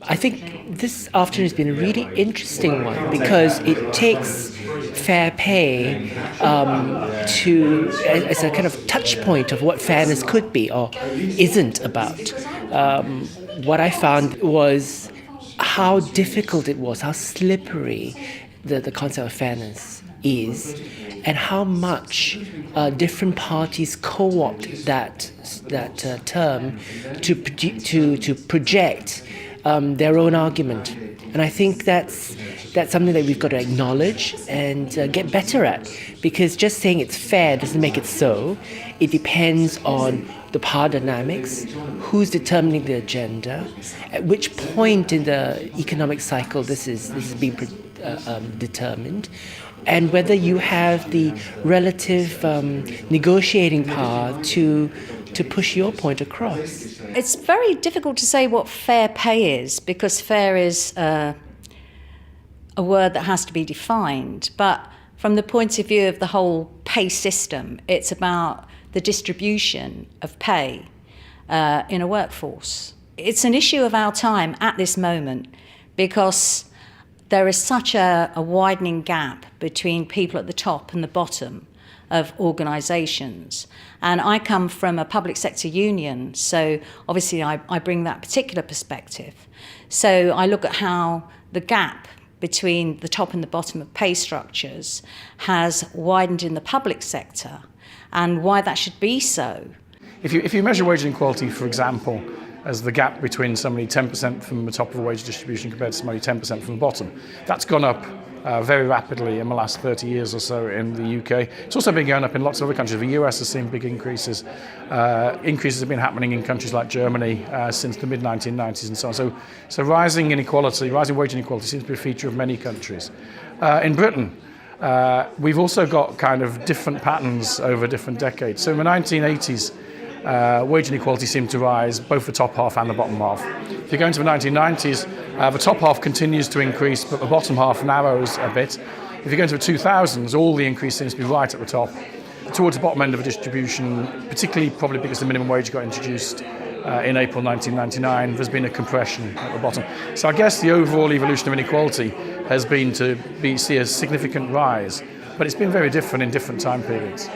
I think this afternoon has been a really interesting one because it takes fair pay as a kind of touch point of what fairness could be or isn't about. What I found was how difficult it was, how slippery the concept of fairness is, and how much different parties co-opt that term to project their own argument. And I think that's something that we've got to acknowledge and get better at, because just saying it's fair doesn't make it so. It depends on the power dynamics, who's determining the agenda, at which point in the economic cycle this is being determined, and whether you have the relative negotiating power to push your point across. It's very difficult to say what fair pay is, because fair is a word that has to be defined. But from the point of view of the whole pay system, it's about the distribution of pay in a workforce. It's an issue of our time at this moment, because there is such a widening gap between people at the top and the bottom of organisations. And I come from a public sector union, so obviously I bring that particular perspective. So I look at how the gap between the top and the bottom of pay structures has widened in the public sector, and why that should be so. If you measure wage inequality, for example, as the gap between somebody 10% from the top of a wage distribution compared to somebody 10% from the bottom, that's gone up very rapidly in the last 30 years or so in the UK. It's also been going up in lots of other countries. The US has seen big increases. Increases have been happening in countries like Germany since the mid-1990s and so on. So rising inequality, rising wage inequality seems to be a feature of many countries. In Britain, we've also got kind of different patterns over different decades. So in the 1980s, wage inequality seemed to rise, both the top half and the bottom half. If you go into the 1990s, the top half continues to increase, but the bottom half narrows a bit. If you go into the 2000s, all the increase seems to be right at the top. Towards the bottom end of the distribution, particularly probably because the minimum wage got introduced in April 1999, there's been a compression at the bottom. So I guess the overall evolution of inequality has been to see a significant rise, but it's been very different in different time periods.